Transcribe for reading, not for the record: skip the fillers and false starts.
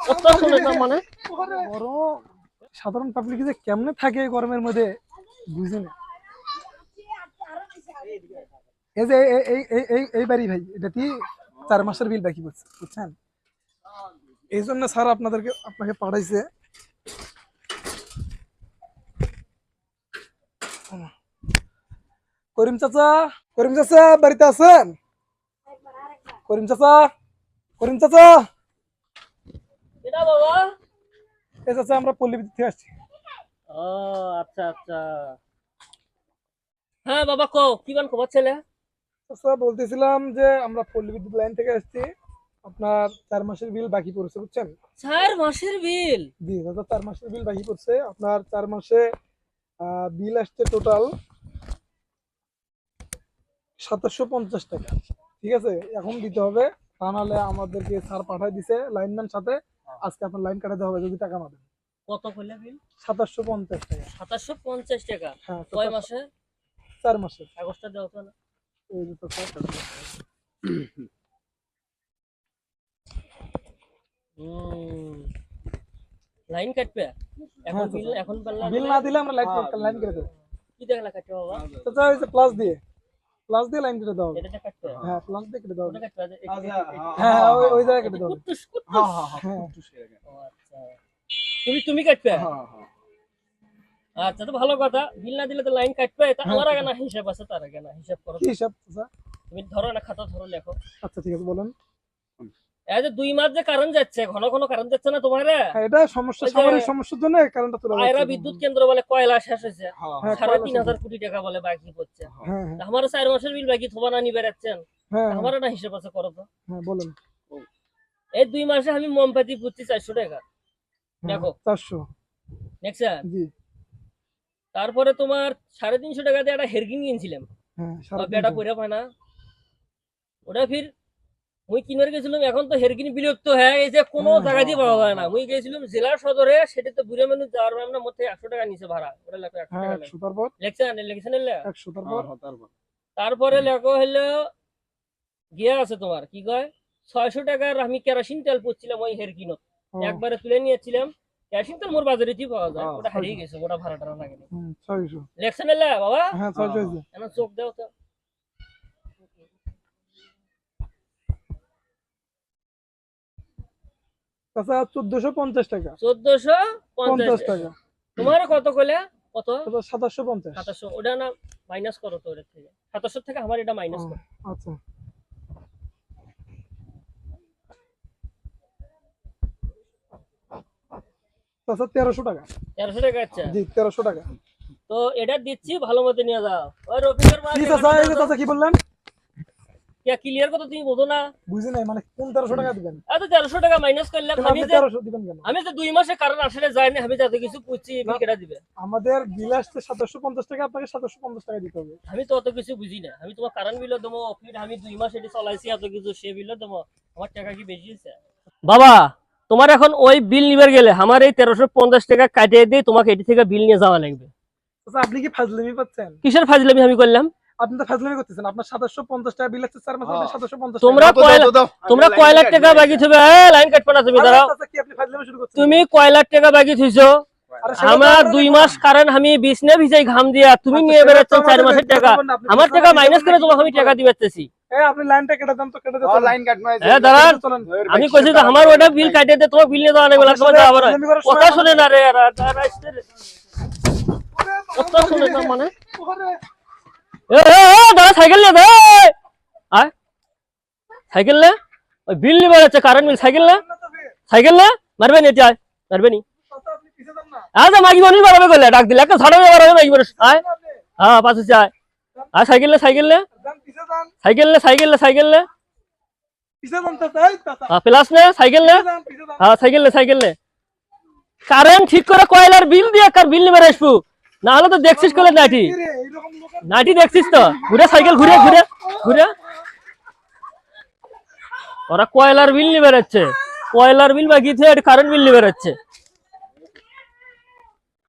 কত শুনে দাম মানে বড় সাধারণ পাবলিক যে কেমনে থাকে গরমের মধ্যে বুঝি না। এই যে এই বাড়ি ভাই এটা কি 4 মাসের বিল বাকি পড়ছে বুঝছেন, এই জন্য স্যার আপনাকে পাঠাইছে। করিম চাচা, করিম চাচা বাড়িতে আছেন? করিম চাচা, করিম চাচা। এটা বাবা। এই চাচা আমরা পল্লী বিদ্যুৎ থেকে আসছি। ও আচ্ছা আচ্ছা, হ্যাঁ বাবা কও কি বান খবর ছেলে? চাচা বলতেছিলাম যে আমরা পল্লী বিদ্যুৎ লাইন থেকে আসছি, আপনার 4 মাসের বিল বাকি পড়ছে বুঝছেন। 4 মাসের বিল? জি দাদা 4 মাসের বিল বাকি পড়ছে আপনার। 4 মাসে বিল আসছে টোটাল 2750 টাকা। ঠিক আছে, এখন দিতে হবে, তা নাহলে আমাদেরকে স্যার পাঠাই দিছে লাইনম্যান সাথে, আজকে আপনার লাইন কাটাতে হবে যদি টাকা না দেন। কত কইলা বিল? 2750 টাকা। 2750 টাকা? হ্যাঁ কয় মাসে? 4 মাসে। কাগজটা দাও তো না। এই যে তো লাইন কাটবে এখন? বিল এখন বিল না দিলে আমরা লাইন কেটে দেব। কি দেখলা কাটবে বাবা? চাচা ওই যে প্লাস দিয়ে লাইন কেটে দাও। এটা কাটবে? হ্যাঁ প্লাস দিয়ে কেটে দাও। ওটা কাটবে? হ্যাঁ ওই জায়গায় কেটে দাও। কুটুস কুটুস। হ্যাঁ ও আচ্ছা, তুমি কাটবে? আচ্ছা তো ভালো কথা, বিল না দিলে তো লাইন কাটবে। তা আমার আগে না হিসাব আছে, তার আগে না হিসাব করো। কি হিসাব চাচা? তুমি ধরো না, খাতা ধরো, লেখো। আচ্ছা ঠিক আছে বলেন। এই যে 2 মাস যে কারেন্ট যাচ্ছে, ঘন ঘন কারেন্ট যাচ্ছে না তোমার? হ্যাঁ এটা সমস্যা, সামরিক সমস্যার জন্য কারেন্টটা চলে যাচ্ছে। আয়রা বিদ্যুৎ কেন্দ্র বলে কয়লা শেষ হয়েছে, হ্যাঁ 3,500 কোটি টাকা বলে বাকি পড়ছে। হ্যাঁ আমার 4 মাসের বিল বাকি থবা না নিবে রাখছেন, হ্যাঁ আমার না হিসাব আছে, করো তো। হ্যাঁ বলেন। এই 2 মাসে আমি মোমবাতি পুচ্ছি 400 টাকা, দেখো 400। দেখছেন? জি তারপরে তোমার 350 টাকা দিয়ে একটা হেরগিন কিনছিলাম, হ্যাঁ বেটা পয়রা পায় না ওটা। ফির মুই কিনার গেছিলাম, এখন তো হেরগিন বিলুপ্ত হয়ে গেছে, কোনো জায়গা দিয়ে পাওয়া যায় না। মুই গেছিলাম জেলার সদরে, সেটা তো বুড়ে মানুষ যাওয়ার না মধ্যে 100 টাকা নিচে ভাড়া, ওটা লেখো 100 টাকা হ্যাঁ 100 তারপর লেখছেন 100 তারপর তারপরে লেখো হলো গিয়া আছে তোমার কি কয় 600 টাকার আমি কেরোসিন তেল পুচ্ছিলাম ওই হেরগিনত, একবারে তুলে নিয়েছিলাম। কেরোসিন তেল মোর বাজারেতেই পাওয়া যায়, ওটা হারিয়ে গেছে, ওটা ভাড়া টাড়া লাগে। 600। লেখছেন বাবা? হ্যাঁ 600 এখন চোখ দাও তো। আচ্ছা 1450 টাকা। 1450 টাকা। তোমার কত কইলে? কত? 2750। 2700। ওটা না মাইনাস করো তো, ওটা থেকে 2700 থেকে আমার এটা মাইনাস করো। আচ্ছা আচ্ছা 1300 টাকা। 1300 টাকা? আচ্ছা জি 1300 টাকা। তো এটা দিচ্ছি, ভালো মতো নিয়ে যাও। ওই রফিকের মা কি চাচা, এই যে চাচা কি বললেন? কে ক্লিয়ার কথা তুমি বোঝো না? বুঝি নাই, মানে কোন 1300 টাকা দিবেন? এত 1300 টাকা মাইনাস করলাম আমি। 1300 দিবেন কেন? আমি তো 2 মাসে কারণ আসলে যাইনি, আমি যাতে কিছু পুচ্ছি কেটা দিবে। আমাদের বিল আসছে 2750 টাকা, আপনাকে 2750 টাকা দিতে হবে। আমি তো অত কিছু বুঝি না, আমি তোমার কারণ বিলও দেবো, অফিস আমি 2 মাস এটি চলাইছি, এত কিছু সে বিলও দেবো। আমার টাকা কি বেশি হয়েছে বাবা? তোমার এখন ওই বিল নিবার গেলে আমার এই 1350 টাকা কাটিয়ে দিয়ে তোমাকে এটি থেকে বিল নিয়ে যাওয়া লাগবে। আচ্ছা আপনি কি ফাজলামি করছেন? কিসের ফাজলামি আমি করলাম? আপনি তো ফাজলামি করতেছেন। আপনার 2750 টাকা বিল আছে 4 মাসে, 2750 তোমরা কয় লাখ টাকা বাকি থইবে? লাইন কাটবে না, তুমি দাঁড়াও। কি আপনি ফাজলামি শুরু করছেন? তুমি কয় লাখ টাকা বাকি থইছো? আমার 2 মাস কারণ আমি বিছনা ভিজাই ঘাম দিয়া, তুমি নিয়ে বেরাচ্ছেন 4 মাসের টাকা। আমার টাকা মাইনাস করে তোমাকে আমি টাকা দিবেতেছি। আপনি লাইনটা কেটে দেন তো, কেটে দেন। লাইন কাটমাই। দাঁড়ান, আমি কইছি তো আমার ওটা বিল কাটিয়ে দে, তোমার বিল নিয়ে যাওয়া লাগবে। আবার কথা শুনে না রে, কত শুনে না মানে? দাঁড়া, সাইকেল নিয়ে দে। আয় সাইকেল নে, ওই বিল নিয়ে বেড়াচ্ছে কারেন্ট বিল। সাইকেল নে, মারবে নি? এটা মারবে নি? আচ্ছা মাগি মানুষ বাড়াবে করলে ডাক দিলে একটা ঝাড়াবে বাড়াবে মাগি মানুষ। আয় হ্যাঁ পাশে আয়। আর সাইকেল নে, প্লাস নে, সাইকেল নে। হ্যাঁ সাইকেল নে। কারেন্ট ঠিক করে কয়লার বিল দিয়ে কার বিল নিবে আসবো, না হলে তো দেখছিস করলে নাটি দেখছিস তো, ঘুরে সাইকেল ঘুরে ওরা কয়লার বিল নিবে, কয়লার বিল বাকি কারেন্ট বিল নিবে।